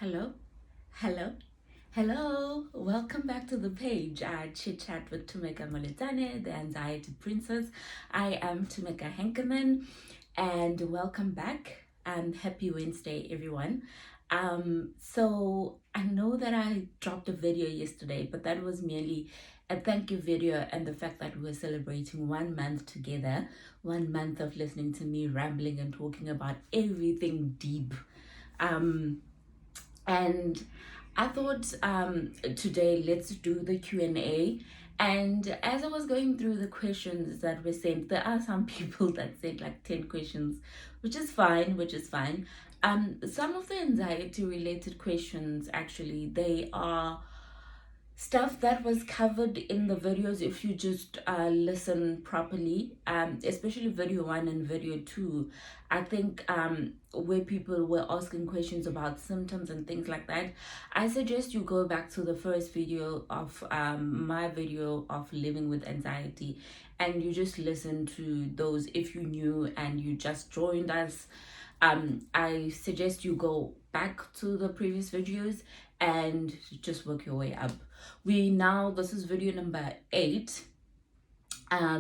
Hello, hello, hello. Welcome back to the page. Chit Chat with Tumeka Molitane, the Anxiety Princess. I am Tumeka Henkeman, and welcome back. Happy Wednesday, everyone. So I know that I dropped a video yesterday, but that was merely a thank you video and the fact that we were celebrating 1 month together, 1 month of listening to me rambling and talking about everything deep. And I thought today let's do the Q&A. And as I was going through the questions that were sent, there are some people that sent like 10 questions, which is fine. Some of the anxiety related questions, actually, they are stuff that was covered in the videos if you just listen properly, especially video 1 and video 2. I think where people were asking questions about symptoms and things like that, I suggest you go back to the first video of my video of living with anxiety, and you just listen to those if you knew and you just joined us. I suggest you go back to the previous videos and just work your way up. This is video number 8.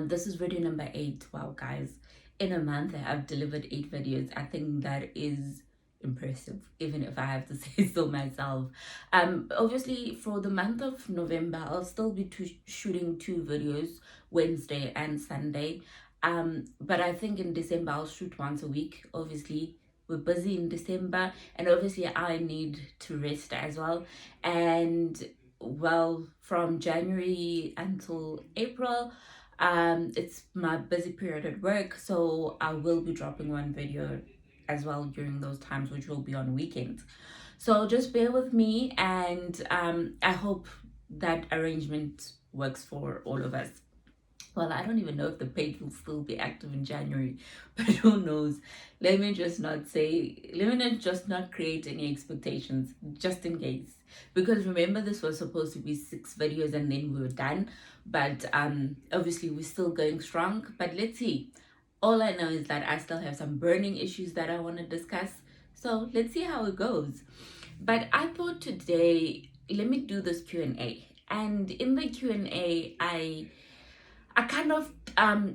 This is video number 8. Wow, guys, in a month I've delivered 8 videos. I think that is impressive, even if I have to say so myself. Obviously for the month of November I'll still be shooting 2 videos, Wednesday and Sunday. But I think in December I'll shoot once a week. Obviously we're busy in December, and obviously I need to rest as well. And well, from January until April, it's my busy period at work, so I will be dropping one video as well during those times, which will be on weekends. So just bear with me, and I hope that arrangement works for all of us. Well, I don't even know if the page will still be active in January, but who knows? Let me just not create any expectations, just in case. Because remember, this was supposed to be 6 videos and then we were done. But obviously we're still going strong. But let's see. All I know is that I still have some burning issues that I want to discuss. So let's see how it goes. But I thought today, let me do this Q&A. And in the Q&A, I kind of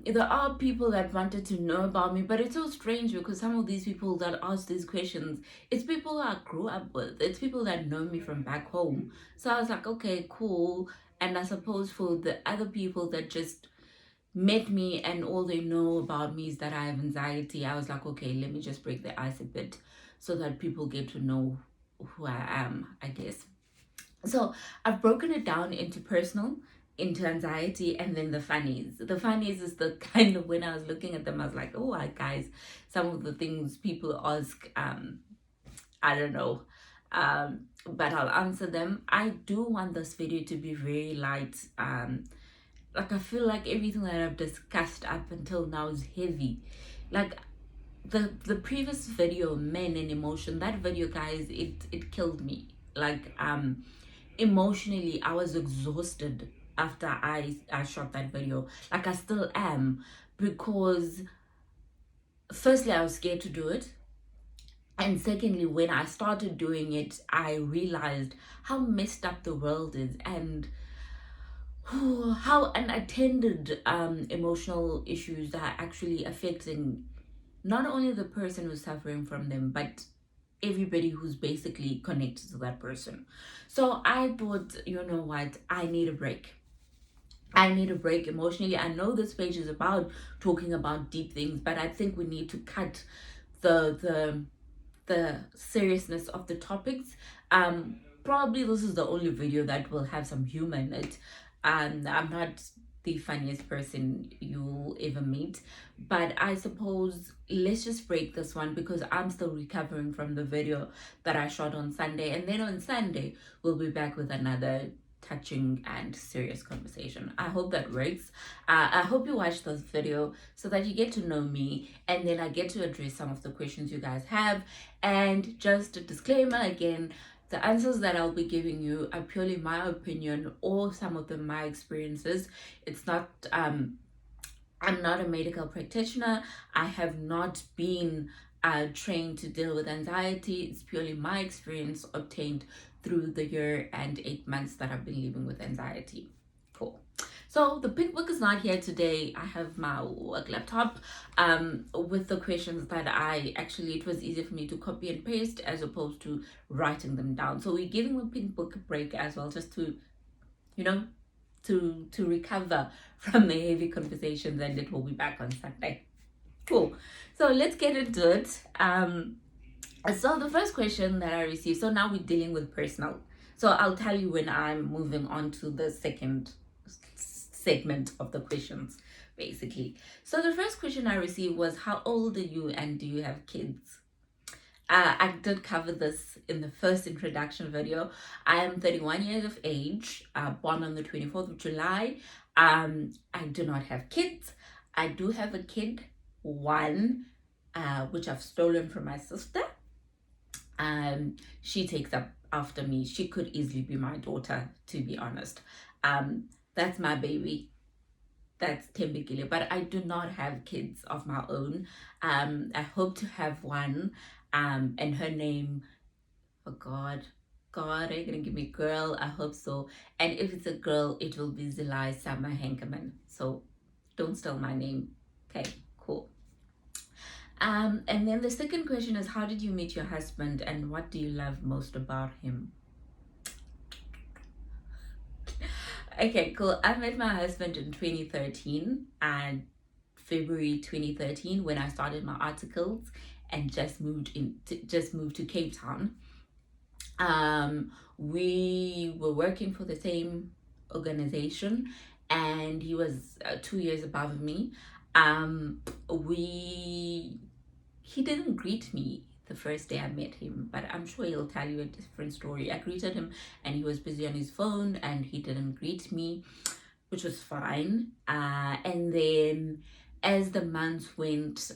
there are people that wanted to know about me, but it's so strange because some of these people that ask these questions, it's people I grew up with, it's people that know me from back home. So I was like, okay, cool. And I suppose for the other people that just met me and all they know about me is that I have anxiety, I was like, okay, let me just break the ice a bit so that people get to know who I am, I guess. So I've broken it down into personal, into anxiety, and then the funnies. The funnies is the kind of, when I was looking at them, I was like, oh, guys, some of the things people ask, I don't know. But I'll answer them. I do want this video to be very light. Like, I feel like everything that I've discussed up until now is heavy. Like, the previous video, men and emotion, that video, guys, it killed me. Like, emotionally I was exhausted after I shot that video. Like, I still am, because firstly I was scared to do it, and secondly when I started doing it I realized how messed up the world is, and how unattended emotional issues are actually affecting not only the person who's suffering from them, but everybody who's basically connected to that person. So I thought, you know what, I need a break. I need a break emotionally. I know this page is about talking about deep things, but I think we need to cut the seriousness of the topics. Probably this is the only video that will have some humor in it. I'm not the funniest person you'll ever meet, but I suppose let's just break this one because I'm still recovering from the video that I shot on Sunday, and then on Sunday we'll be back with another touching and serious conversation. I hope that works. I hope you watch this video so that you get to know me, and then I get to address some of the questions you guys have. And just a disclaimer again, the answers that I'll be giving you are purely my opinion, or some of them my experiences. It's not I'm not a medical practitioner. I have not been trained to deal with anxiety. It's purely my experience obtained through the year and 8 months that I've been living with anxiety. Cool. So the pink book is not here today. I have my work laptop with the questions that it was easier for me to copy and paste as opposed to writing them down. So we're giving the pink book a break as well, just to, you know, to recover from the heavy conversations, and it will be back on Sunday. Cool. So let's get into it. So the first question that I received, so now we're dealing with personal. So I'll tell you when I'm moving on to the second segment of the questions, basically. So the first question I received was, how old are you and do you have kids? I did cover this in the first introduction video. I am 31 years of age, born on the 24th of July. I do not have kids. I do have a kid, one, which I've stolen from my sister. She takes up after me. She could easily be my daughter, to be honest. That's my baby. That's Tembekile, but I do not have kids of my own. I hope to have one. And her name, oh God, are you gonna give me girl? I hope so. And if it's a girl, it will be Zilai Sama Henkeman. So don't steal my name. Okay, cool. And then the second question is, how did you meet your husband and what do you love most about him? Okay, cool. I met my husband in 2013 and February 2013 when I started my articles and just moved to Cape Town. We were working for the same organization and he was 2 years above me. He didn't greet me the first day I met him, but I'm sure he'll tell you a different story. I greeted him and he was busy on his phone and he didn't greet me, which was fine. And then as the months went,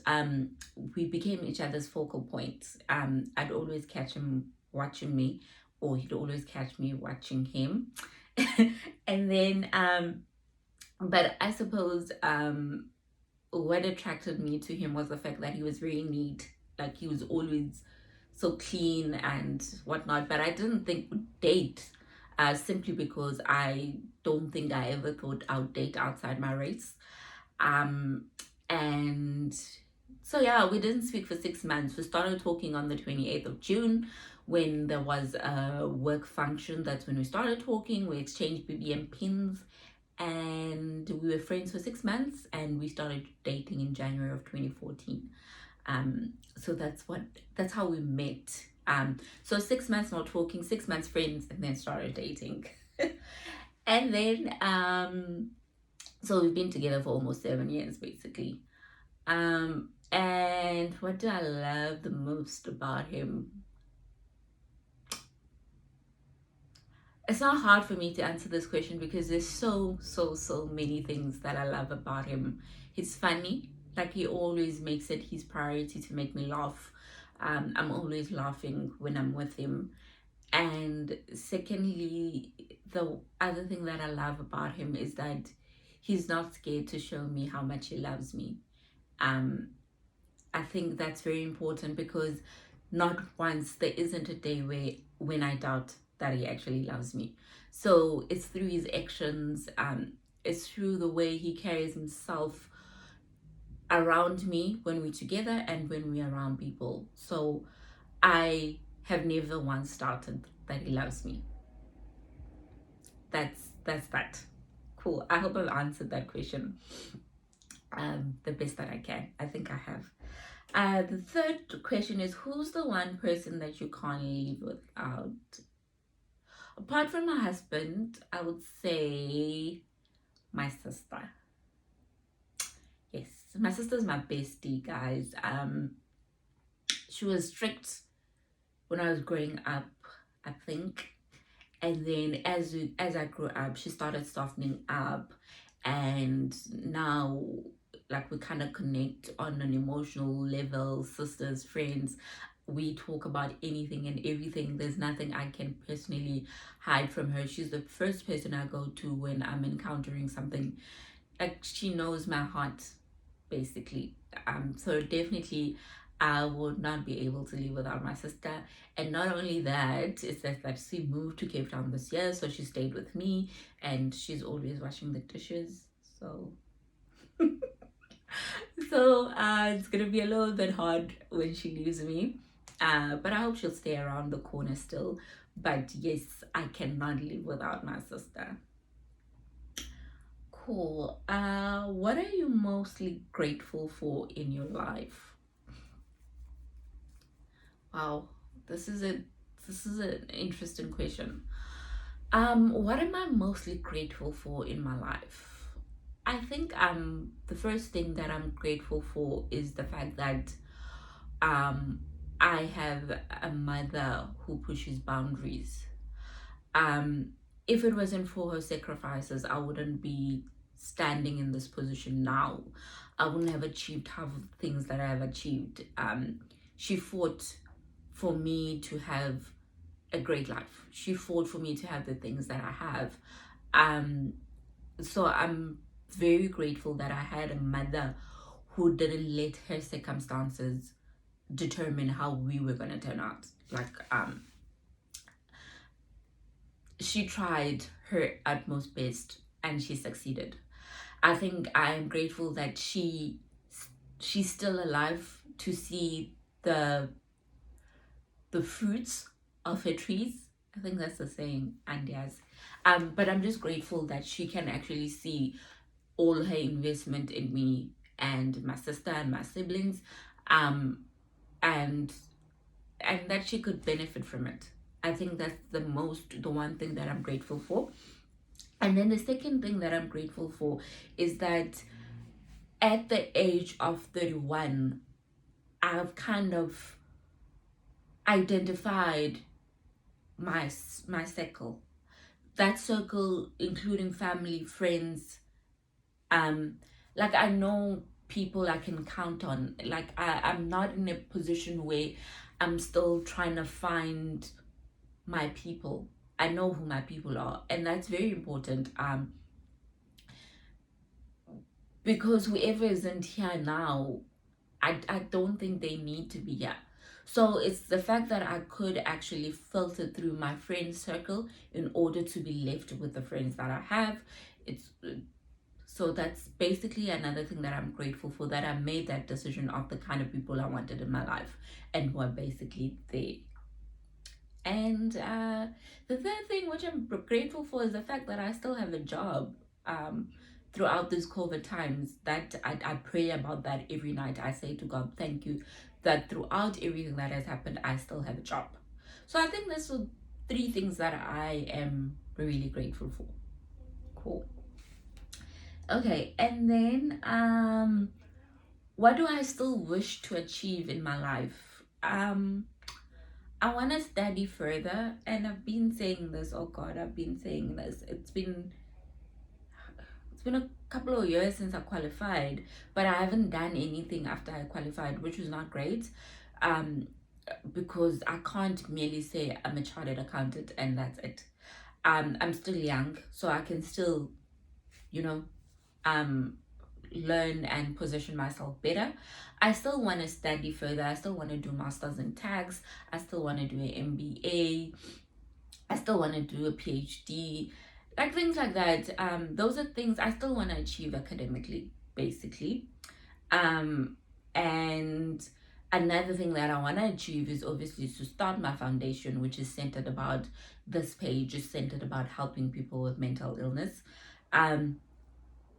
we became each other's focal points. I'd always catch him watching me, or he'd always catch me watching him. And then, but I suppose what attracted me to him was the fact that he was very neat. Like, he was always so clean and whatnot. But I didn't think we'd date, simply because I don't think I ever thought I would date outside my race. And so yeah, we didn't speak for 6 months. We started talking on the 28th of June when there was a work function. That's when we started talking. We exchanged BBM pins and we were friends for 6 months and we started dating in January of 2014. So that's how we met. So 6 months not talking, 6 months friends, and then started dating. And then so we've been together for almost 7 years basically. And what do I love the most about him? It's not hard for me to answer this question because there's so many things that I love about him. He's funny. Like, he always makes it his priority to make me laugh. I'm always laughing when I'm with him. And secondly, the other thing that I love about him is that he's not scared to show me how much he loves me. I think that's very important because not once there isn't a day when I doubt that he actually loves me. So it's through his actions, it's through the way he carries himself around me when we're together and when we're around people. So I have never once doubted that he loves me. That's that. Cool. I hope I've answered that question the best that I can. I think I have. The third question is, who's the one person that you can't live without? Apart from my husband, I would say my sister. Yes, my sister's my bestie, guys. She was strict when I was growing up, I think. And then as I grew up, she started softening up. And now, like, we kind of connect on an emotional level, sisters, friends. We talk about anything and everything. There's nothing I can personally hide from her. She's the first person I go to when I'm encountering something. Like, she knows my heart, basically. So definitely I would not be able to live without my sister. And not only that, it's that she moved to Cape Town this year, so she stayed with me and she's always washing the dishes. So it's gonna be a little bit hard when she leaves me. But I hope she'll stay around the corner still. But yes, I cannot live without my sister. Cool. What are you mostly grateful for in your life? Wow, this is a this is an interesting question. What am I mostly grateful for in my life? I think the first thing that I'm grateful for is the fact that um I have a mother who pushes boundaries. Um, if it wasn't for her sacrifices, I wouldn't be standing in this position now. I wouldn't have achieved half of the things that I have achieved. She fought for me to have a great life. She fought for me to have the things that I have. Um, so I'm very grateful that I had a mother who didn't let her circumstances determine how we were gonna turn out. Like she tried her utmost best and she succeeded. I think I am grateful that she's still alive to see the fruits of her trees. I think that's the saying, and yes. But I'm just grateful that she can actually see all her investment in me and my sister and my siblings, um, and that she could benefit from it. I think that's the one thing that I'm grateful for. And then the second thing that I'm grateful for is that at the age of 31, I've kind of identified my circle. That circle including family, friends, um like I know people I can count on. Like I'm not in a position where I'm still trying to find my people. I know who my people are, and that's very important. Because whoever isn't here now, I don't think they need to be here. So it's the fact that I could actually filter through my friend circle in order to be left with the friends that I have. It's so that's basically another thing that I'm grateful for, that I made that decision of the kind of people I wanted in my life and who are basically there. And the third thing which I'm grateful for is the fact that I still have a job. Throughout these COVID times, that I pray about that every night. I say to God, thank you that throughout everything that has happened, I still have a job. So I think those are three things that I am really grateful for. Cool. Okay, and then what do I still wish to achieve in my life? I want to study further, and I've been saying this. Oh God, I've been saying this. It's been a couple of years since I qualified, but I haven't done anything after I qualified, which was not great. Um, because I can't merely say I'm a chartered accountant and that's it. I'm still young, so I can still, you know, um learn and position myself better. I still want to study further. I still want to do masters in tax. I still want to do an MBA. I still want to do a PhD, like things like that. Those are things I still want to achieve academically, basically. Um, and another thing that I want to achieve is obviously to start my foundation, which is centered about this page, is centered about helping people with mental illness. Um,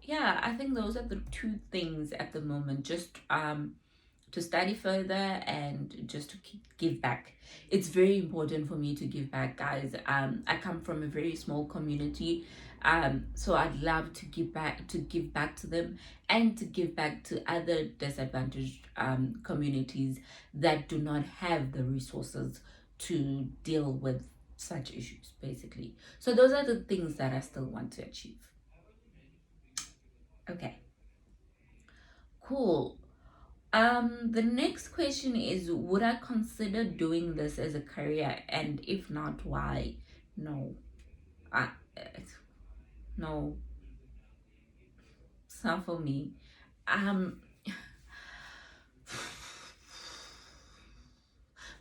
yeah, I think those are the two things at the moment. Just to study further and just to give back. It's very important for me to give back, guys. I come from a very small community, so I'd love to give back to them, and to give back to other disadvantaged communities that do not have the resources to deal with such issues, basically. So those are the things that I still want to achieve. Okay, cool. The next question is, would I consider doing this as a career? And if not, why? No. I, no, it's not for me. Um,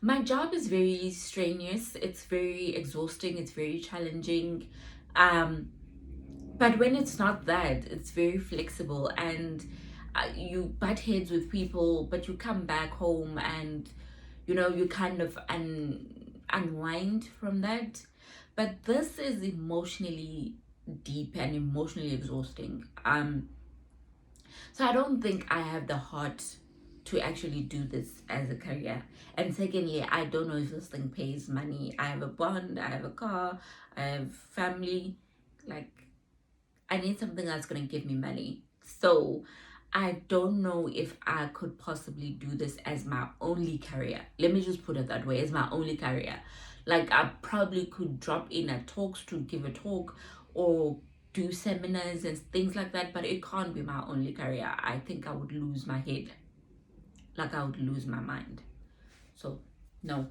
My job is very strenuous, it's very exhausting, it's very challenging. Um, but when it's not that, it's very flexible, and you butt heads with people, but you come back home and you kind of unwind from that. But this is emotionally deep and emotionally exhausting. So I don't think I have the heart to actually do this as a career. And secondly, I don't know if this thing pays money. I have a bond, I have a car, I have family. Like, I need something that's going to give me money. So I don't know if I could possibly do this as my only career. Let me just put it that way, as my only career. Like, I probably could drop in at talks to give a talk or do seminars and things like that, but it can't be my only career. I think I would lose my head. Like, I would lose my mind. So no,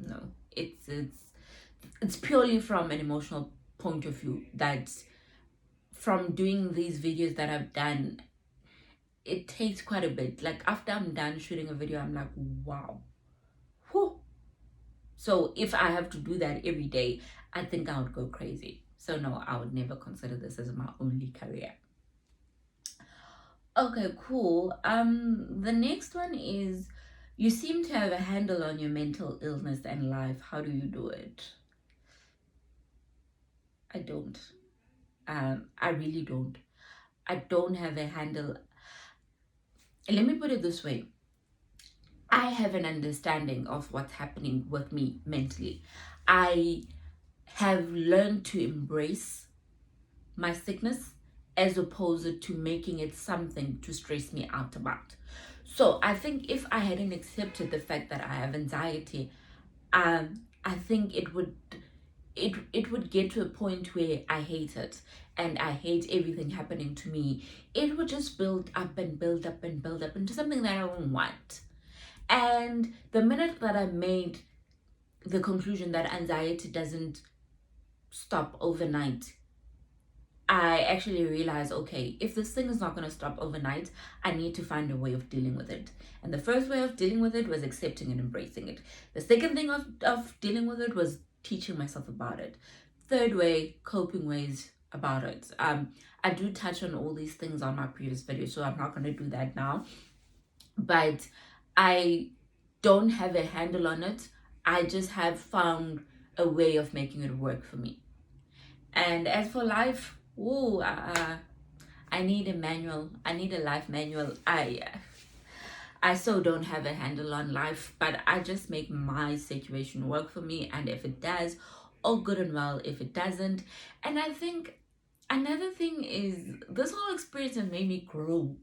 no. It's purely from an emotional point of view that from doing these videos that I've done, it takes quite a bit. Like, after I'm done shooting a video, I'm like, wow. Whew. So if I have to do that every day, I think I would go crazy. So no, I would never consider this as my only career. Okay, cool. The next one is, you seem to have a handle on your mental illness and life. How do you do it? I don't. I really don't. I don't have a handle. Let me put it this way. I have an understanding of what's happening with me mentally. I have learned to embrace my sickness as opposed to making it something to stress me out about. So I think if I hadn't accepted the fact that I have anxiety, I think it would get to a point where I hate it and I hate everything happening to me. It would just build up and build up and build up into something that I don't want. And the minute that I made the conclusion that anxiety doesn't stop overnight, I actually realized, okay, if this thing is not going to stop overnight, I need to find a way of dealing with it. And the first way of dealing with it was accepting and embracing it. The second thing of dealing with it was teaching myself about it. Third way, coping ways about it. I do touch on all these things on my previous video, so I'm not going to do that now. But I don't have a handle on it. I just have found a way of making it work for me. And as for life, I need a manual. I need a life manual. I so don't have a handle on life, but I just make my situation work for me. And if it does, all good and well. If it doesn't, and I think another thing is, this whole experience has made me grow.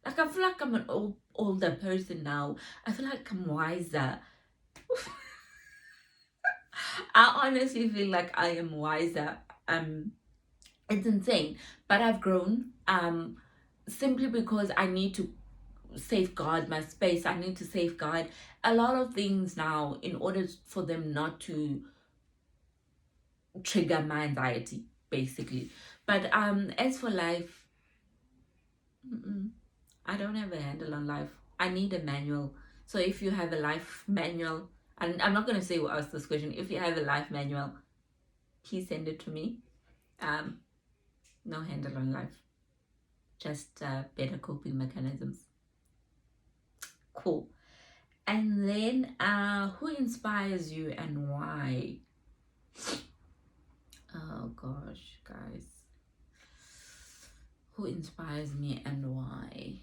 Like, I feel like I'm an older person now. I feel like I'm wiser. I honestly feel like I am wiser. It's insane, but I've grown. Simply because I need to safeguard my space. I need to safeguard a lot of things now in order for them not to trigger my anxiety, basically. But as for life, I don't have a handle on life. I need a manual. So if you have a life manual, and I'm not going to say who asked this question, if you have a life manual, please send it to me. No handle on life, just better coping mechanisms. Cool. And then who inspires you and why? Oh gosh, guys, who inspires me and why?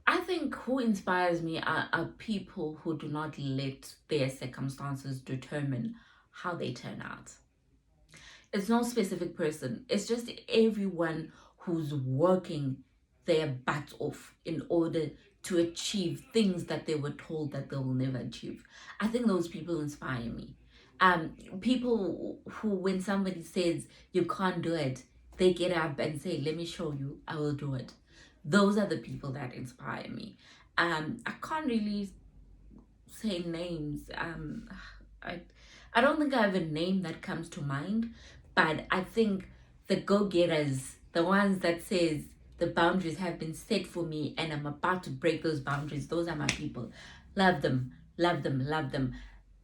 I think who inspires me are people who do not let their circumstances determine how they turn out. It's no specific person. It's just everyone who's working their butts off in order to achieve things that they were told that they will never achieve. I think those people inspire me. People who, when somebody says you can't do it, they get up and say, let me show you, I will do it. Those are the people that inspire me. I can't really say names. I don't think I have a name that comes to mind, but I think the go-getters, the ones that says, The boundaries have been set for me, and I'm about to break those boundaries. Those are my people. Love them, love them, love them.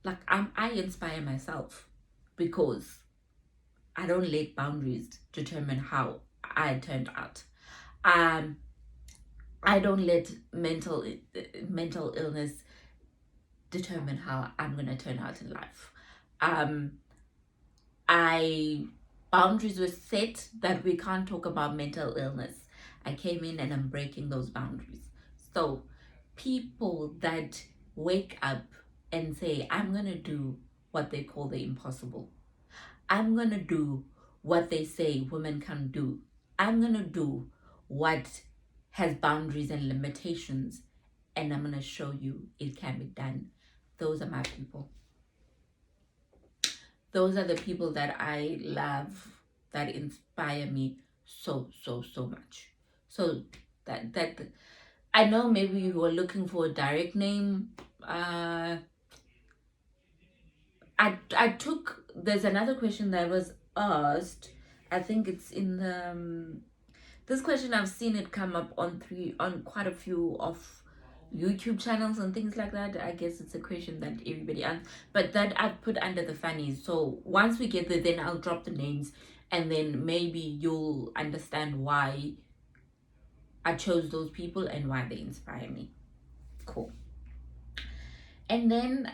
Like I inspire myself because I don't let boundaries determine how I turned out. Um, I don't let mental illness determine how I'm gonna turn out in life. Um, I Boundaries were set that we can't talk about mental illness. I came in and I'm breaking those boundaries. So people that wake up and say, I'm gonna do what they call the impossible. I'm gonna do what they say women can do. I'm gonna do what has boundaries and limitations, and I'm gonna show you it can be done. Those are my people. Those are the people that I love, that inspire me so much. So that I know maybe you were looking for a direct name. I took, there's another question that was asked. I think it's in the this question, I've seen it come up on quite a few of YouTube channels and things like that. I guess it's a question that everybody asks, but that I've put under the funnies. So once we get there, then I'll drop the names, and then maybe you'll understand why I chose those people and why they inspire me. Cool. And then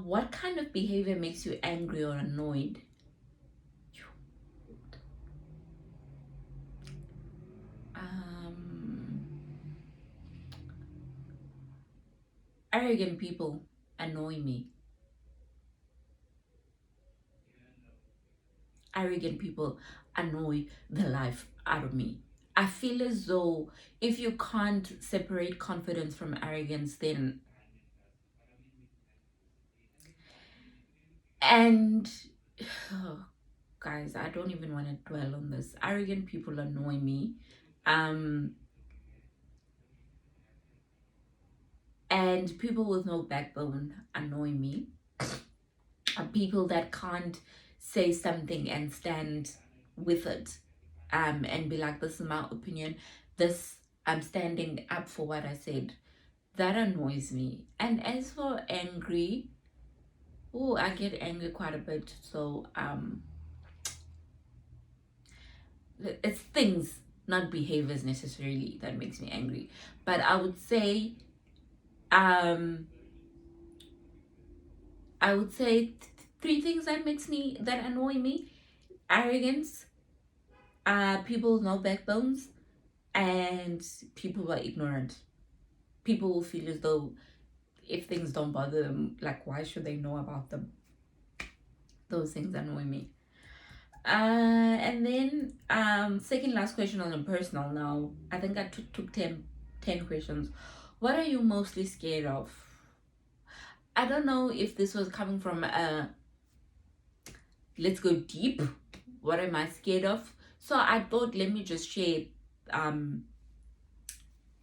what kind of behavior makes you angry or annoyed? um Arrogant people annoy me. Arrogant people annoy the life out of me. I feel as though if you can't separate confidence from arrogance, then, and oh, guys, I don't even want to dwell on this. Arrogant people annoy me. Um, and people with no backbone annoy me. People that can't say something and stand with it, and be like, this is my opinion, this, I'm standing up for what I said. That annoys me. And as for angry, oh, I get angry quite a bit. So it's things, not behaviors necessarily, that makes me angry. But um I would say three things that annoy me: arrogance, people with no backbones, and people who are ignorant. People will feel as though if things don't bother them, like, why should they know about them? Those things annoy me. And then second last question on a personal now. I think I took 10 questions. What are you mostly scared of? I don't know if this was coming from let's go deep. What am I scared of? So I thought, let me just share um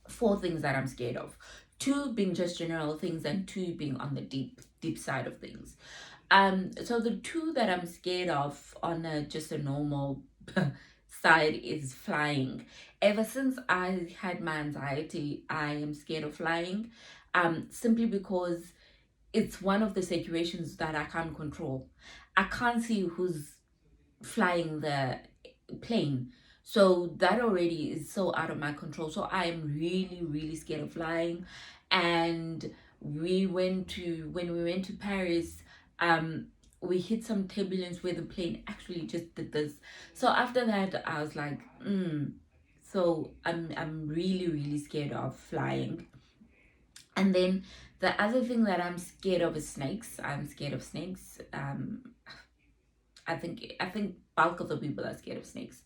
4 things that I'm scared of. 2 being just general things, and 2 being on the deep side of things. So the 2 that I'm scared of on just a normal side is flying. Ever since I had my anxiety, I am scared of flying. Simply because it's one of the situations that I can't control. I can't see who's flying the plane. So that already is so out of my control. So I'm really scared of flying. And when we went to Paris, we hit some turbulence where the plane actually just did this. So after that, I was like, so I'm really scared of flying. And then the other thing that I'm scared of is snakes. I'm scared of snakes. I think bulk of the people are scared of snakes.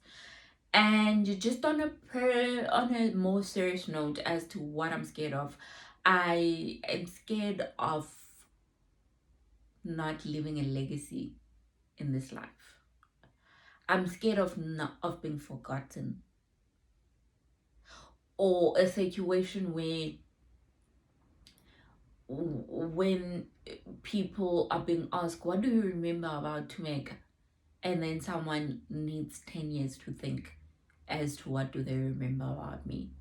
And just on a more serious note as to what I'm scared of, I am scared of not leaving a legacy in this life. I'm scared of not of being forgotten, or a situation where when people are being asked, what do you remember about Tumeka? And then someone needs 10 years to think. as to what do they remember about me.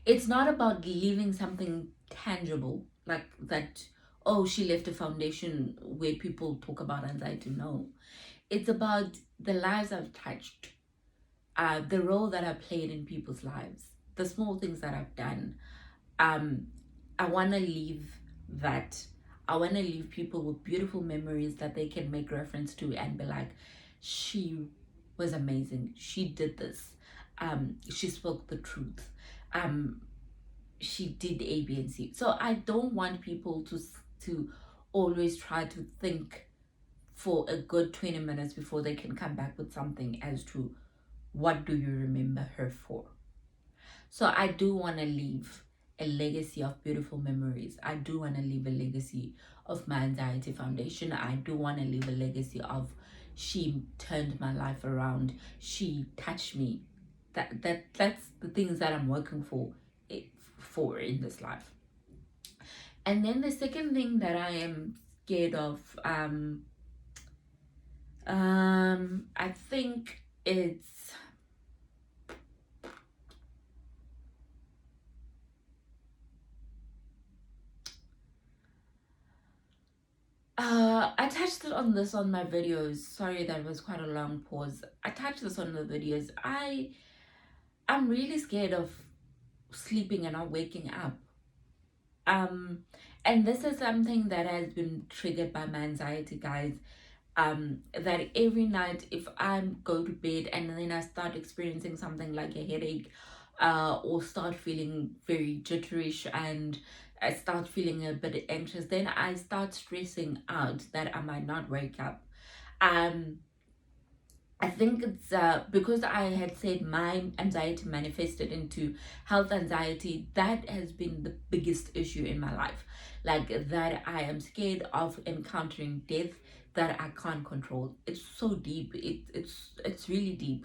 It's not about leaving something tangible like that. Oh, she left a foundation where people talk about anxiety. No, it's about the lives I've touched, the role that I played in people's lives, the small things that I've done. um I want to leave that. I want to leave people with beautiful memories that they can make reference to and be like, she was amazing, she did this, she spoke the truth, um she did A, B, and C. So I don't want people to always try to think for a good 20 minutes before they can come back with something as to what do you remember her for. So I do want to leave a legacy of beautiful memories. I do want to leave a legacy of my anxiety foundation. I do want to leave a legacy of she turned my life around. She touched me. That's the things that I'm working for in this life. And then the second thing that I am scared of, I think it's I touched it on this on my videos. Sorry, that was quite a long pause. I touched this on the videos. I'm really scared of sleeping and not waking up. Um, and this is something that has been triggered by my anxiety, guys. That every night if I go to bed and then I start experiencing something like a headache, or start feeling very jitterish and I start feeling a bit anxious, then I start stressing out that I might not wake up. um I think it's because I had said my anxiety manifested into health anxiety. That has been the biggest issue in my life. Like that, I am scared of encountering death that I can't control. It's so deep. It's really deep.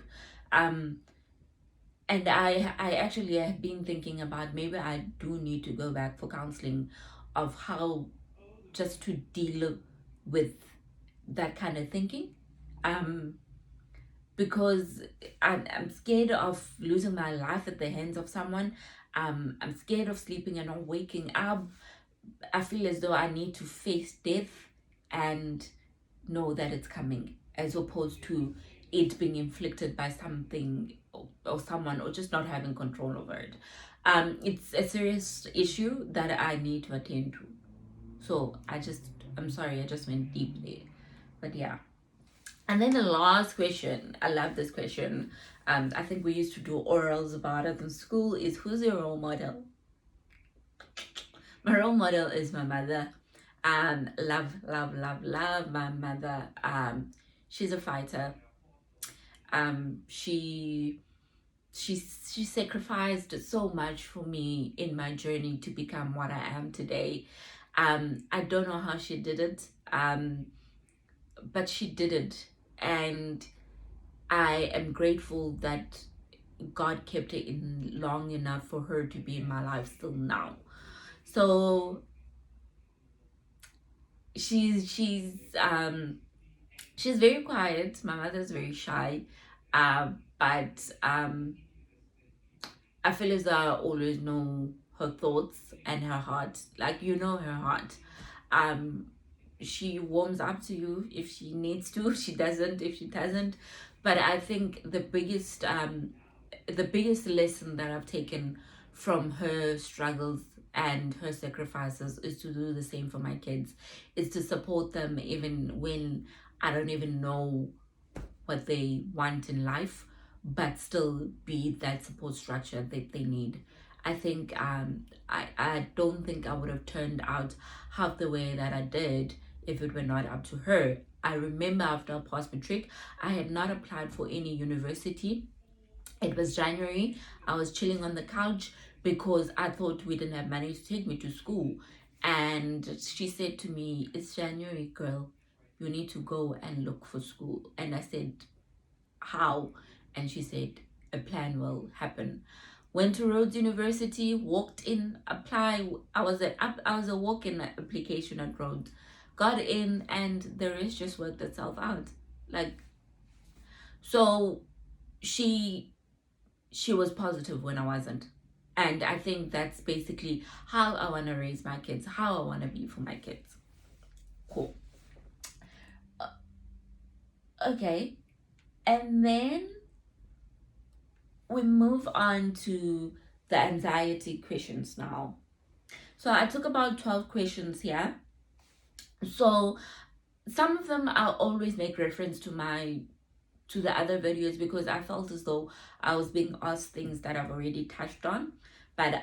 Um, and I actually have been thinking about maybe I do need to go back for counseling, of how just to deal with that kind of thinking. Um, because I'm scared of losing my life at the hands of someone. I'm scared of sleeping and not waking up. I feel as though I need to face death and know that it's coming, as opposed to it being inflicted by something or someone, or just not having control over it. It's a serious issue that I need to attend to. So I'm sorry, I just went deep there. But yeah. And then the last question, I love this question. I think we used to do orals about it in school, is who's your role model? My role model is my mother. Love, love, love, love my mother. She's a fighter. She sacrificed so much for me in my journey to become what I am today. I don't know how she did it. But she did it, and I am grateful that God kept it in long enough for her to be in my life still now. So she's very quiet. My mother's very shy, but I feel as though I always know her thoughts and her heart. Like, you know, her heart. Um, she warms up to you if she needs to. She doesn't if she doesn't. But I think the biggest lesson that I've taken from her struggles and her sacrifices is to do the same for my kids, is to support them even when I don't even know what they want in life, but still be that support structure that they need. I think I don't think I would have turned out half the way that I did if it were not up to her. I remember after I passed matric, I had not applied for any university. It was January. I was chilling on the couch because I thought we didn't have money to take me to school. And she said to me, "It's January, girl. You need to go and look for school." And I said, "How?" And she said, "A plan will happen." Went to Rhodes University, walked in, apply. I was a walk-in application at Rhodes. Got in, and the rest just worked itself out. Like, so she she was positive when I wasn't. And I think that's basically how I want to raise my kids, how I want to be for my kids. Cool. Okay. And then we move on to the anxiety questions now. So I took about 12 questions here. So some of them I'll always make reference to the other videos because I felt as though I was being asked things that I've already touched on. But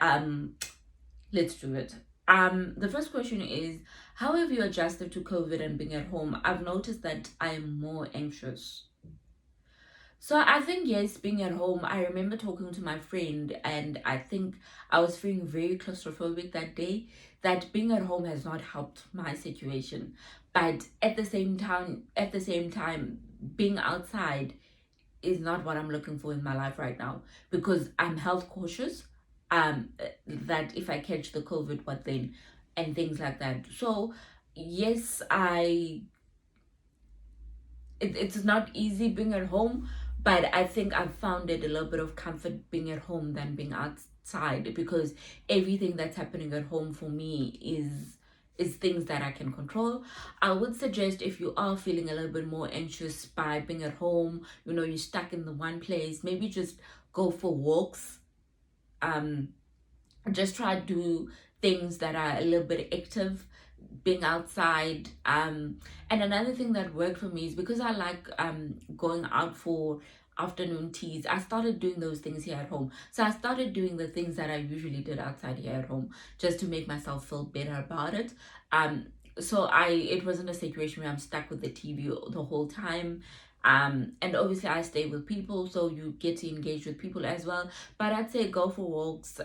let's do it. The first question is, how have you adjusted to COVID and being at home? I've noticed that I'm more anxious. So I think yes, being at home, I remember talking to my friend and I think I was feeling very claustrophobic that day. That being at home has not helped my situation. But at the same time, being outside is not what I'm looking for in my life right now because I'm health cautious. That if I catch the COVID, what then, and things like that. So yes, it's not easy being at home, but I think I've found it a little bit of comfort being at home than being outside because everything that's happening at home for me is things that I can control. I would suggest if you are feeling a little bit more anxious by being at home, you're stuck in the one place, maybe just go for walks. Um, just try to do things that are a little bit active, being outside. And another thing that worked for me is because I like going out for afternoon teas. I started doing those things here at home. So I started doing the things that I usually did outside here at home just to make myself feel better about it. um so it wasn't a situation where I'm stuck with the TV the whole time. And obviously I stay with people, so you get to engage with people as well. But I'd say go for walks,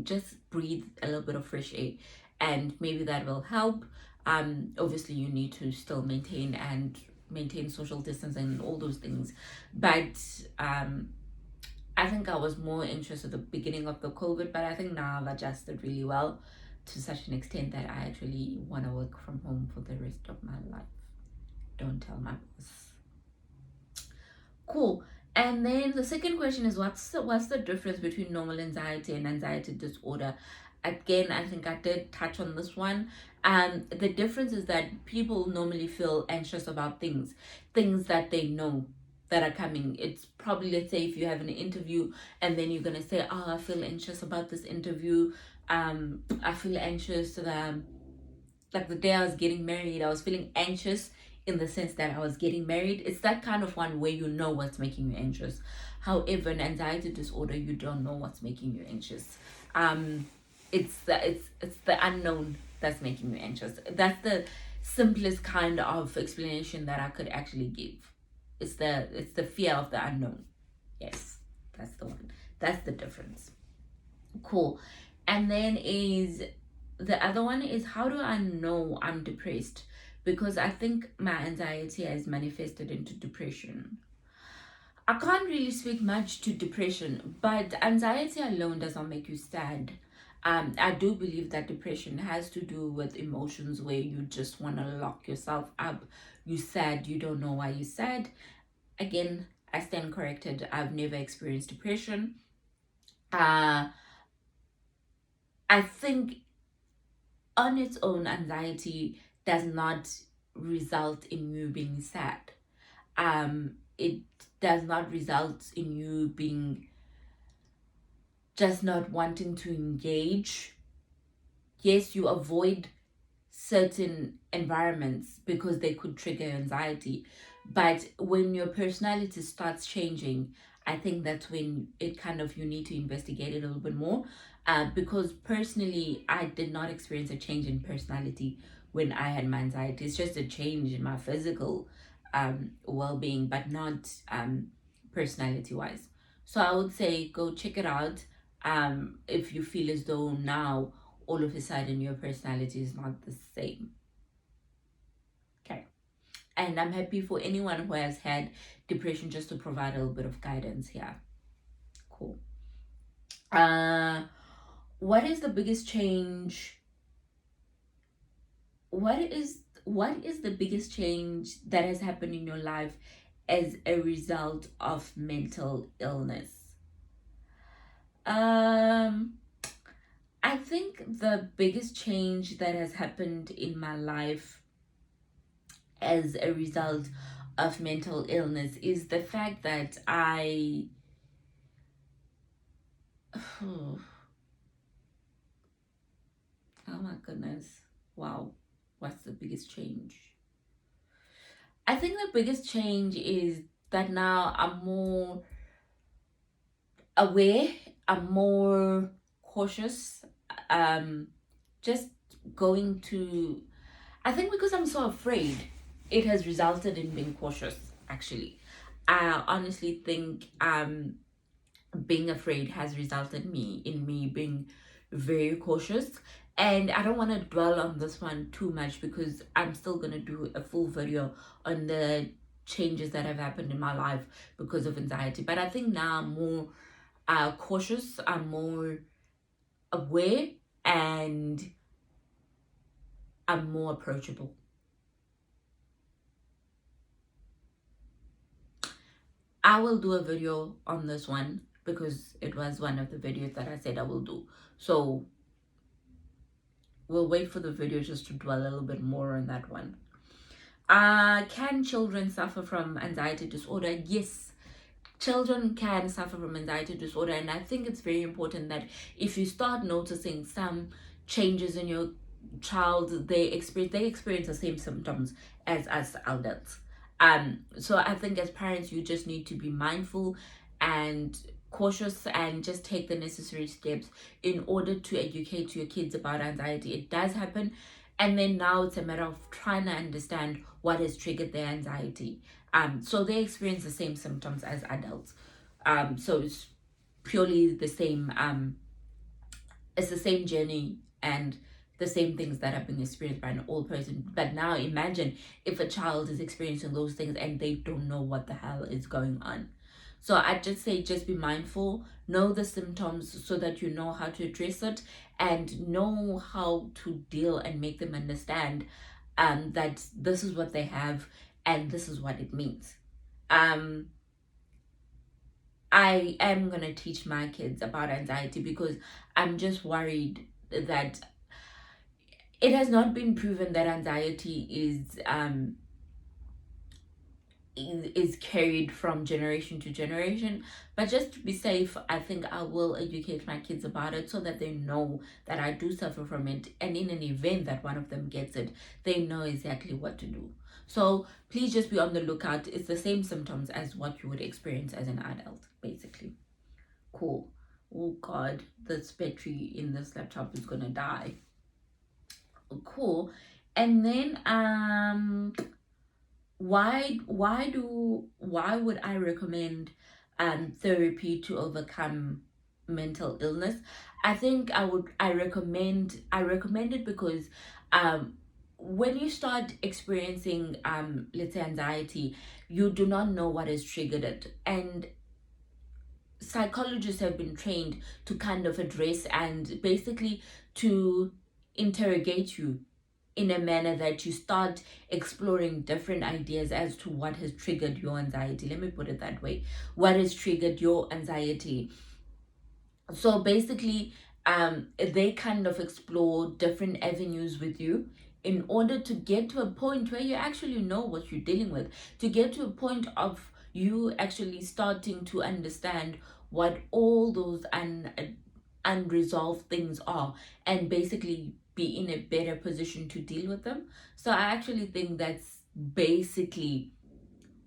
just breathe a little bit of fresh air, and maybe that will help. Obviously you need to still maintain social distance and all those things. But I think I was more anxious at the beginning of the COVID, but I think now I've adjusted really well to such an extent that I actually want to work from home for the rest of my life. Don't tell my boss. Cool. And then the second question is, what's the difference between normal anxiety and anxiety disorder? Again, I think I did touch on this one. The difference is that people normally feel anxious about things that they know that are coming. It's probably, let's say if you have an interview and then you're gonna say, oh, I feel anxious about this interview. I feel anxious like the day I was getting married, I was feeling anxious in the sense that I was getting married. It's that kind of one where you know what's making you anxious. However, an anxiety disorder, you don't know what's making you anxious. It's the unknown that's making you anxious. That's the simplest kind of explanation that I could actually give. It's the fear of the unknown. Yes, that's the one. That's the difference. Cool. And then is the other one is, how do I know I'm depressed? Because I think my anxiety has manifested into depression. I can't really speak much to depression, but anxiety alone does not make you sad. I do believe that depression has to do with emotions where you just want to lock yourself up. You sad, you don't know why you sad. Again, I stand corrected. I've never experienced depression. Uh, I think on its own, anxiety does not result in you being sad. It does not result in you being just not wanting to engage. Yes, you avoid certain environments because they could trigger anxiety. But when your personality starts changing, I think that's when it kind of, you need to investigate it a little bit more. Because personally, I did not experience a change in personality when I had my anxiety. It's just a change in my physical well-being, but not personality wise. So I would say go check it out. If you feel as though now all of a sudden your personality is not the same. Okay. And I'm happy for anyone who has had depression, just to provide a little bit of guidance here. Cool. Uh what is the biggest change? What is the biggest change that has happened in your life as a result of mental illness? Um, I think the biggest change that has happened in my life as a result of mental illness is the fact that oh my goodness. Wow. What's the biggest change? I think the biggest change is that now I'm more aware, I'm more cautious. Um, just going to, I think because I'm so afraid, it has resulted in being cautious, actually. I honestly think being afraid has resulted in me being very cautious. And I don't want to dwell on this one too much because I'm still going to do a full video on the changes that have happened in my life because of anxiety. But I think now I'm more cautious, I'm more aware, and I'm more approachable. I will do a video on this one because it was one of the videos that I said I will do. So we'll wait for the video just to dwell a little bit more on that one. Can children suffer from anxiety disorder? Yes, children can suffer from anxiety disorder, and I think it's very important that if you start noticing some changes in your child, they experience the same symptoms as us adults. So I think as parents you just need to be mindful and cautious and just take the necessary steps in order to educate your kids about anxiety. It does happen, and then now it's a matter of trying to understand what has triggered their anxiety. So they experience the same symptoms as adults. So it's purely the same. It's the same journey and the same things that have been experienced by an old person. But now imagine if a child is experiencing those things and they don't know what the hell is going on. So I just say just be mindful, know the symptoms so that you know how to address it and know how to deal and make them understand that this is what they have and this is what it means. I am going to teach my kids about anxiety because I'm just worried that it has not been proven that anxiety is carried from generation to generation. But just to be safe, I think I will educate my kids about it so that they know that I do suffer from it, and in an event that one of them gets it, they know exactly what to do. So please just be on the lookout. It's the same symptoms as what you would experience as an adult, basically. Cool. Oh god, this battery in this laptop is gonna die. Cool. And then why would I recommend therapy to overcome mental illness? I think I recommend it because when you start experiencing let's say anxiety, you do not know what has triggered it, and psychologists have been trained to kind of address and basically to interrogate you in a manner that you start exploring different ideas as to what has triggered your anxiety. Let me put it that way. What has triggered your anxiety? So basically, they kind of explore different avenues with you in order to get to a point where you actually know what you're dealing with, to get to a point of you actually starting to understand what all those unresolved things are, and basically be in a better position to deal with them. So I actually think that's basically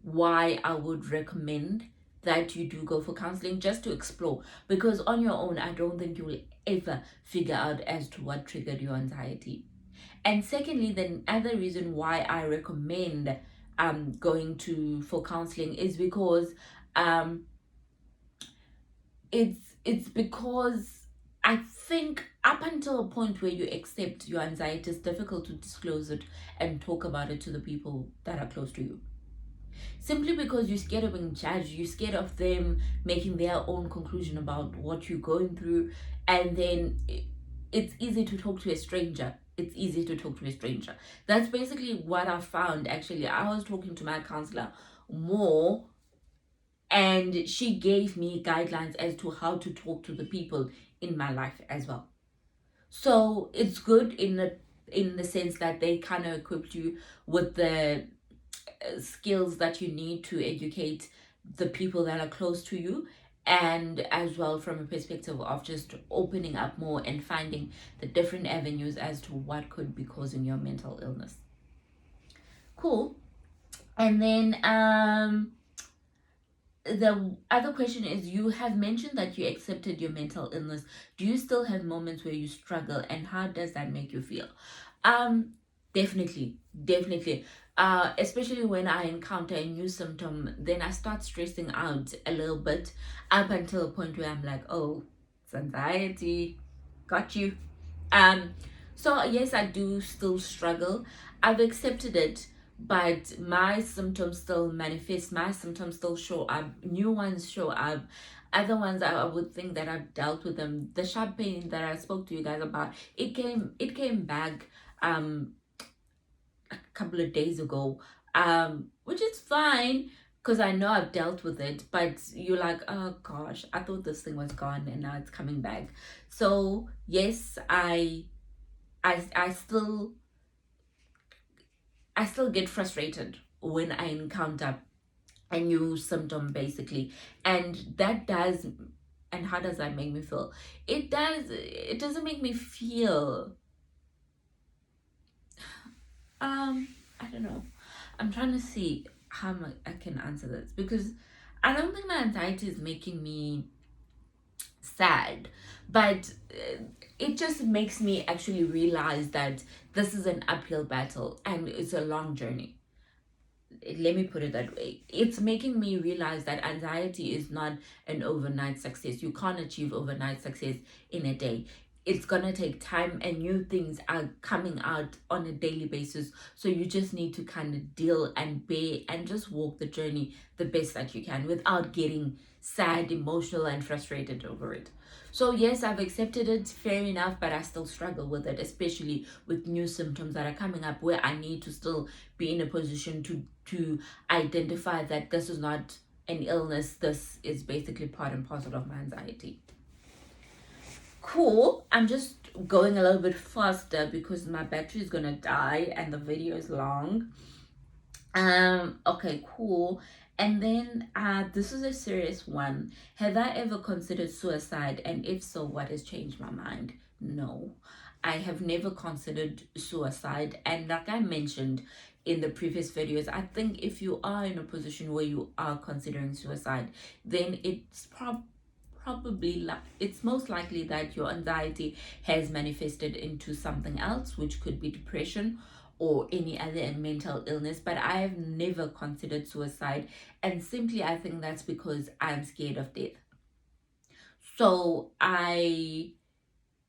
why I would recommend that you do go for counseling, just to explore, because on your own I don't think you will ever figure out as to what triggered your anxiety. And secondly, the other reason why I recommend going to for counseling is because it's because I think up until a point where you accept your anxiety, it's difficult to disclose it and talk about it to the people that are close to you. Simply because you're scared of being judged, you're scared of them making their own conclusion about what you're going through, and then it's easy to talk to a stranger. It's easy to talk to a stranger. That's basically what I found. Actually, I was talking to my counselor more and she gave me guidelines as to how to talk to the people in my life as well. So it's good in the sense that they kind of equipped you with the skills that you need to educate the people that are close to you, and as well from a perspective of just opening up more and finding the different avenues as to what could be causing your mental illness. Cool. And then the other question is, you have mentioned that you accepted your mental illness. Do you still have moments where you struggle, and how does that make you feel? um definitely. Especially when I encounter a new symptom, then I start stressing out a little bit, up until a point where I'm like, oh, it's anxiety, got you. um so yes, I do still struggle. I've accepted it, but my symptoms still manifest, my symptoms still show up, new ones show up, other ones I would think that I've dealt with them. The sharp pain that I spoke to you guys about, it came back um a couple of days ago, which is fine because I know I've dealt with it, but you're like, oh gosh, I thought this thing was gone and now it's coming back. So yes, I still get frustrated when I encounter a new symptom, basically. And that does, and how does that make me feel? It doesn't make me feel, I don't know. I'm trying to see how I can answer this, because I don't think my anxiety is making me sad, but it just makes me actually realize that this is an uphill battle and it's a long journey. Let me put it that way. It's making me realize that anxiety is not an overnight success. You can't achieve overnight success in a day. It's gonna take time, and new things are coming out on a daily basis. So you just need to kind of deal and bear and just walk the journey the best that you can without getting sad, emotional, and frustrated over it. So yes, I've accepted it, fair enough, but I still struggle with it, especially with new symptoms that are coming up, where I need to still be in a position to identify that this is not an illness. This is basically part and parcel of my anxiety. Cool. I'm just going a little bit faster because my battery is gonna die and the video is long. Okay, cool. And then this is a serious one. Have I ever considered suicide? And if so, what has changed my mind? No, I have never considered suicide. And like I mentioned in the previous videos, I think if you are in a position where you are considering suicide, then it's probably it's most likely that your anxiety has manifested into something else, which could be depression or any other mental illness. But I have never considered suicide, and simply I think that's because I'm scared of death. So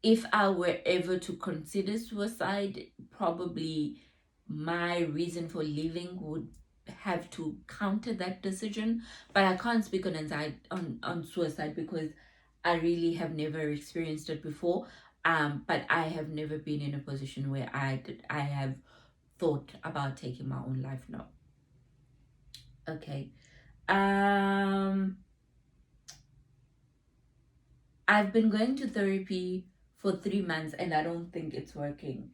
if I were ever to consider suicide, probably my reason for living would have to counter that decision. But I can't speak on anxiety on suicide because I really have never experienced it before. But I have never been in a position where I have thought about taking my own life. No. Okay. I've been going to therapy for 3 months and I don't think it's working.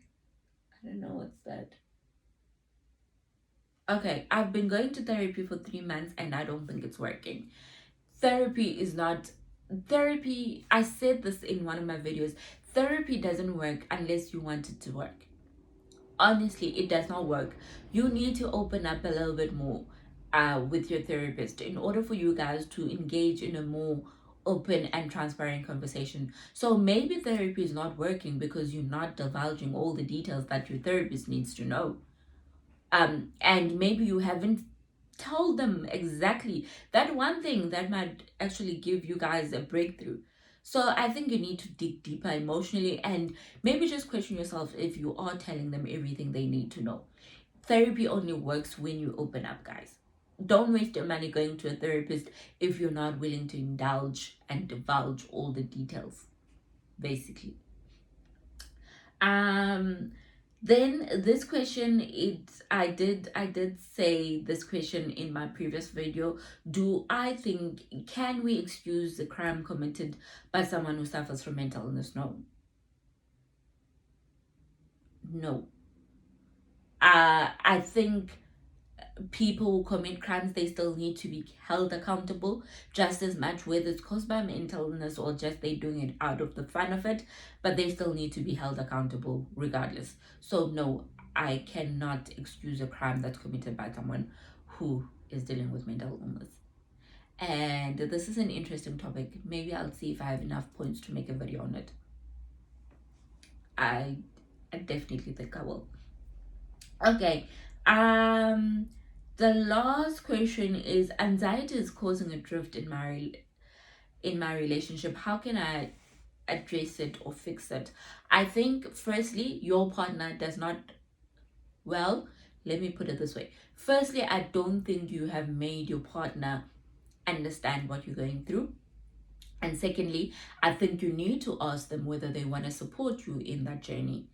I don't know what's that. Okay, I've been going to therapy for 3 months and I don't think it's working. Therapy is not therapy. I said this in one of my videos. Therapy doesn't work unless you want it to work. Honestly, it does not work. You need to open up a little bit more with your therapist in order for you guys to engage in a more open and transparent conversation. So maybe therapy is not working because you're not divulging all the details that your therapist needs to know. And maybe you haven't told them exactly that one thing that might actually give you guys a breakthrough. So I think you need to dig deeper emotionally and maybe just question yourself if you are telling them everything they need to know. Therapy only works when you open up, guys. Don't waste your money going to a therapist if you're not willing to indulge and divulge all the details, basically. Um Then this question, I did say this question in my previous video. Do I think, can we excuse the crime committed by someone who suffers from mental illness? No. No. I think people who commit crimes, they still need to be held accountable just as much, whether it's caused by mental illness or just they doing it out of the fun of it, but they still need to be held accountable regardless. So no, I cannot excuse a crime that's committed by someone who is dealing with mental illness. And this is an interesting topic. Maybe I'll see if I have enough points to make a video on it. I definitely think I will. Okay. The last question is, anxiety is causing a drift in my relationship. How can I address it or fix it? I think firstly, your partner does not, well, let me put it this way. Firstly, I don't think you have made your partner understand what you're going through. And secondly, I think you need to ask them whether they want to support you in that journey.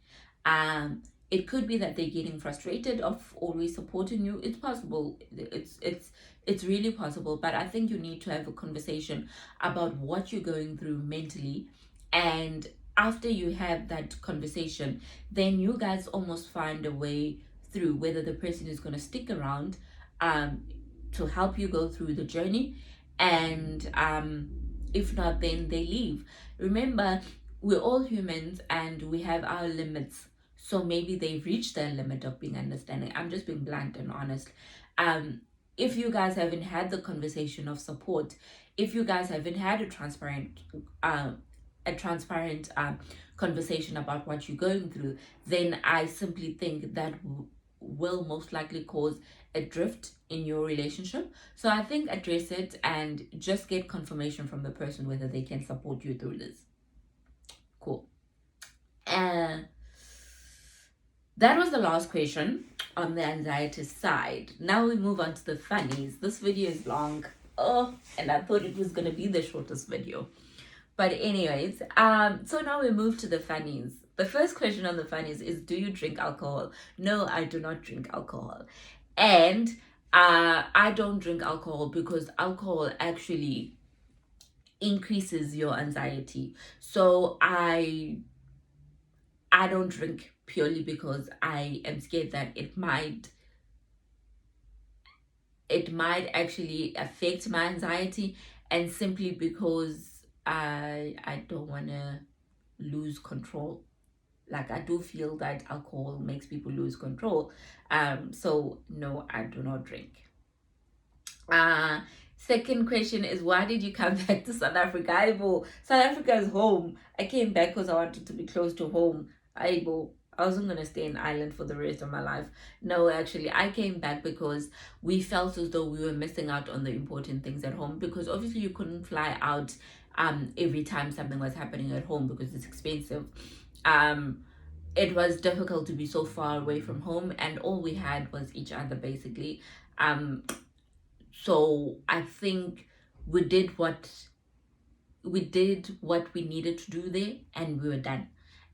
It could be that they're getting frustrated of always supporting you. It's possible. It's really possible. But I think you need to have a conversation about what you're going through mentally. And after you have that conversation, then you guys almost find a way through, whether the person is going to stick around to help you go through the journey, and if not, then they leave. Remember, we're all humans and we have our limits. So maybe they've reached their limit of being understanding. I'm just being blunt and honest. If you guys haven't had the conversation of support, if you guys haven't had a transparent conversation about what you're going through, then I simply think that will most likely cause a drift in your relationship. So I think address it and just get confirmation from the person whether they can support you through this. Cool. That was the last question on the anxiety side. Now we move on to the funnies. This video is long. Oh, and I thought it was gonna be the shortest video. But anyways, so now we move to the funnies. The first question on the funnies is, do you drink alcohol? No, I do not drink alcohol. And I don't drink alcohol because alcohol actually increases your anxiety. So I don't drink purely because I am scared that it might actually affect my anxiety, and simply because I don't want to lose control. Like, I do feel that alcohol makes people lose control. So no, I do not drink. Second question is, why did you come back to South Africa? South Africa is home. I came back because I wanted to be close to home. I wasn't gonna stay in Ireland for the rest of my life. No, actually, I came back because we felt as though we were missing out on the important things at home. Because obviously, you couldn't fly out every time something was happening at home because it's expensive. It was difficult to be so far away from home, and all we had was each other basically. So I think we did what we needed to do there, and we were done.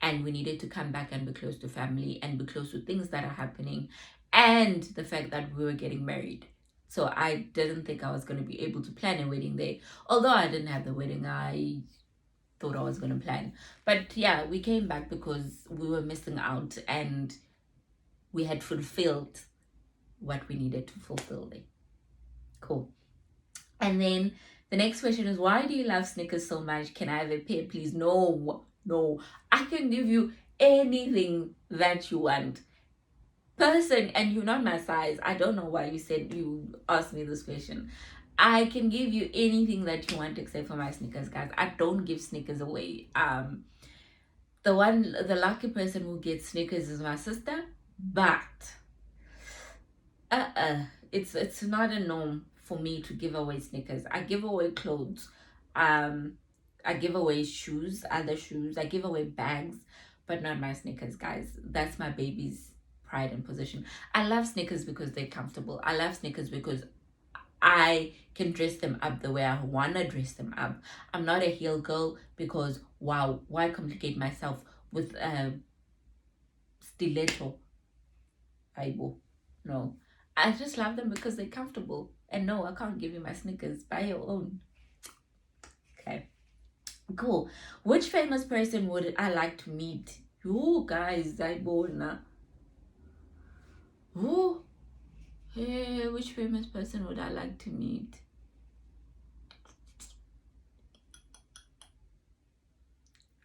And we needed to come back and be close to family and be close to things that are happening, and the fact that we were getting married. So I didn't think I was going to be able to plan a wedding there. Although I didn't have the wedding I thought I was going to plan. But yeah, we came back because we were missing out and we had fulfilled what we needed to fulfill there. Cool. And then the next question is, why do you love Snickers so much? Can I have a pair, please? No. I can give you anything that you want. Person, and you're not my size. I don't know why you asked me this question. I can give you anything that you want except for my Snickers, guys. I don't give Snickers away. The lucky person who gets Snickers is my sister, but it's not a norm for me to give away Snickers. I give away clothes. I give away shoes, other shoes. I give away bags, but not my Snickers, guys. That's my baby's pride and possession. I love Snickers because they're comfortable. I love Snickers because I can dress them up the way I want to dress them up. I'm not a heel girl because, wow, why complicate myself with stiletto. Aibo. No. I just love them because they're comfortable. And no, I can't give you my Snickers. Buy your own. Okay. Cool. Which famous person would I like to meet? You guys, Aibo na. Oh, hey, which famous person would I like to meet?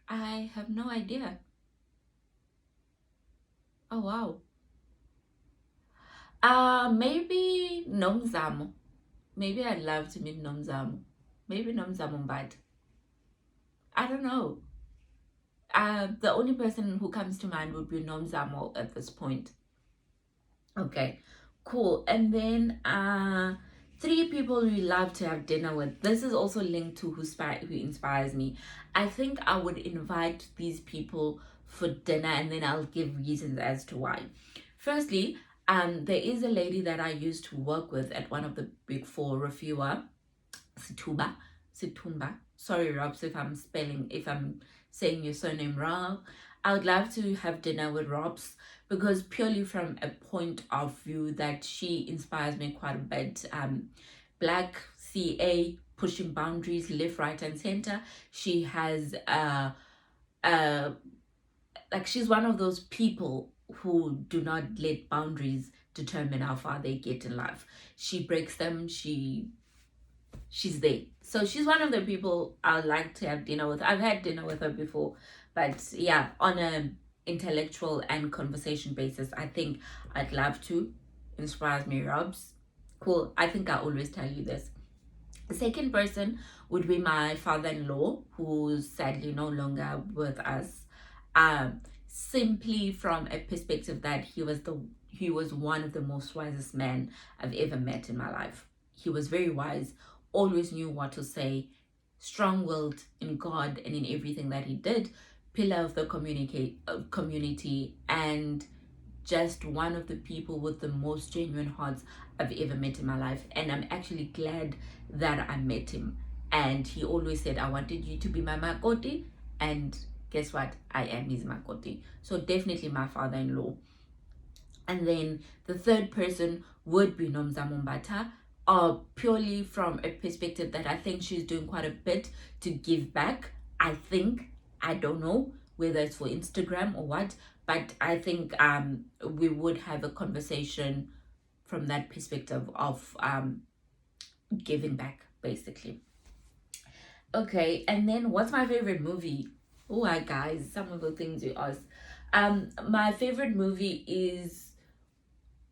I have no idea. Oh wow. Maybe Nomzamo. Maybe I'd love to meet Nomzamo. Maybe Nomzamo, but I don't know. The only person who comes to mind would be Nomzamo at this point. Okay, cool. And then three people we love to have dinner with. This is also linked to who inspires me. I think I would invite these people for dinner and then I'll give reasons as to why. Firstly, there is a lady that I used to work with at one of the big four, reviewer, Situmba. Sorry, Robs, if I'm saying your surname wrong. I would love to have dinner with Robs because purely from a point of view that she inspires me quite a bit. Black CA, pushing boundaries left, right, and center. She has like she's one of those people who do not let boundaries determine how far they get in life. She breaks them. She's there. So she's one of the people I like to have dinner with. I've had dinner with her before, but yeah, on a intellectual and conversation basis, I think I'd love to. Inspires me, Robs. Cool. I think I always tell you this. The second person would be my father-in-law, who's sadly no longer with us. Simply from a perspective that he was one of the most wisest men I've ever met in my life. He was very wise, always knew what to say, strong-willed in God and in everything that he did, pillar of the community, and just one of the people with the most genuine hearts I've ever met in my life. And I'm actually glad that I met him. And he always said, I wanted you to be my makoti, and guess what? I am his makoti. So definitely my father-in-law. And then the third person would be Nomzamo Mbata, purely from a perspective that I think she's doing quite a bit to give back. I don't know whether it's for Instagram or what, but I think we would have a conversation from that perspective of giving back, basically. Okay, and then what's my favorite movie? Oh, guys, some of the things you asked. My favorite movie is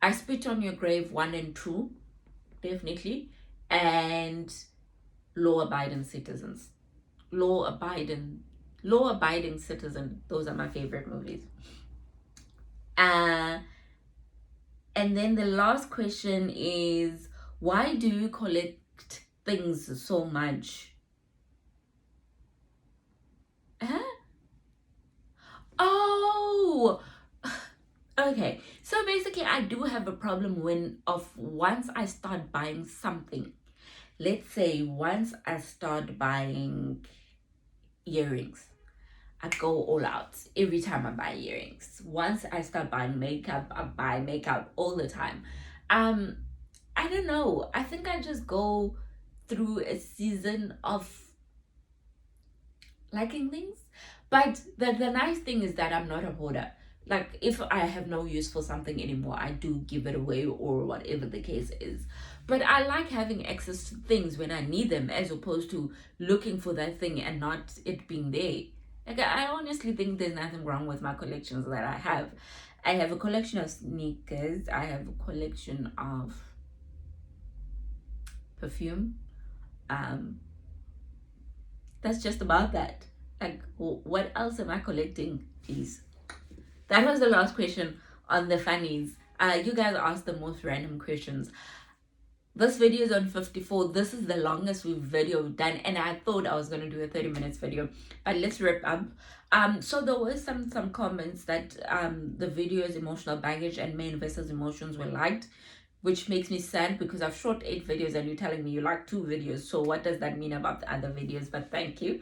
I Spit on Your Grave 1 and 2, definitely, and Law-Abiding Citizens. Law-Abiding Citizen. Those are my favorite movies. And then the last question is, why do you collect things so much? Oh, okay. So basically, I do have a problem once I start buying something. Let's say once I start buying earrings, I go all out every time I buy earrings. Once I start buying makeup, I buy makeup all the time. I don't know. I think I just go through a season of liking things. But the nice thing is that I'm not a hoarder. Like, if I have no use for something anymore, I do give it away or whatever the case is. But I like having access to things when I need them, as opposed to looking for that thing and not it being there. Like, I honestly think there's nothing wrong with my collections that I have. I have a collection of sneakers. I have a collection of perfume. That's just about that. Like, what else am I collecting, please? That was the last question on the funnies. You guys asked the most random questions. This video is on 54. This is the longest video done, and I thought I was going to do a 30 minutes video, but let's wrap up. So there were some comments that the video's emotional baggage and main versus emotions were liked, which makes me sad because I've shot 8 videos and you're telling me you like 2 videos. So what does that mean about the other videos? But thank you.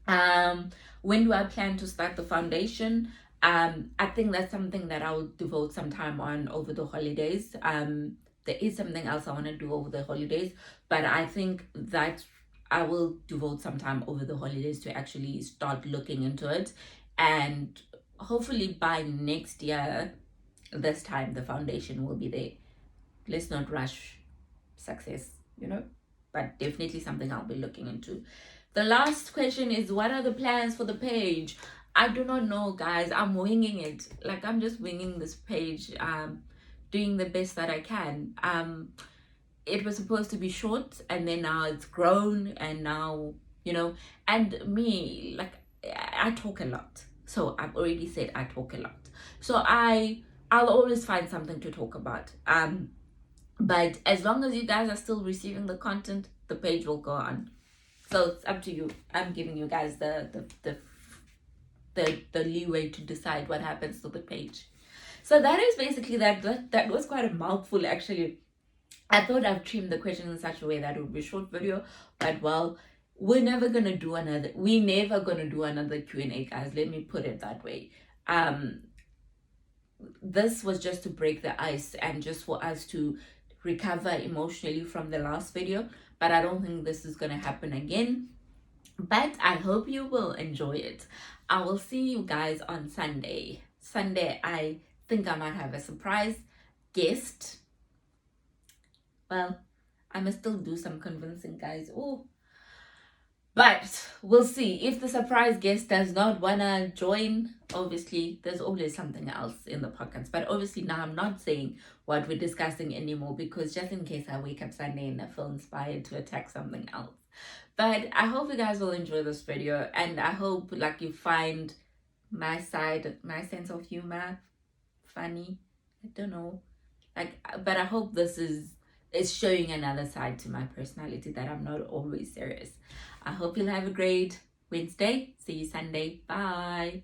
When do I plan to start the foundation? I think that's something that I'll devote some time on over the holidays. There is something else I want to do over the holidays, but I think that I will devote some time over the holidays to actually start looking into it. And hopefully by next year, this time, the foundation will be there. Let's not rush success, but definitely something I'll be looking into. The last question is, what are the plans for the page? I do not know, guys. I'm winging it. Like, I'm just winging this page, doing the best that I can. It was supposed to be short, and then now it's grown, and now, and me, like, I talk a lot. So I've already said I talk a lot. So I'll always find something to talk about. But as long as you guys are still receiving the content, the page will go on. So it's up to you. I'm giving you guys the leeway to decide what happens to the page. So that is basically that was quite a mouthful, actually. I thought I've trimmed the question in such a way that it would be a short video, but well, we're never gonna do another Q&A, guys. Let me put it that way. This was just to break the ice and just for us to recover emotionally from the last video, but I don't think this is gonna happen again. But I hope you will enjoy it. I will see you guys on Sunday. I think I might have a surprise guest. Well, I must still do some convincing, guys. Oh, but we'll see. If the surprise guest does not want to join, obviously, there's always something else in the podcast. But obviously, now I'm not saying what we're discussing anymore, because just in case I wake up Sunday and I feel inspired to attack something else. But I hope you guys will enjoy this video, and I hope like you find my sense of humor funny. I don't know. But I hope this is showing another side to my personality, that I'm not always serious. I hope you'll have a great Wednesday. See you Sunday. Bye.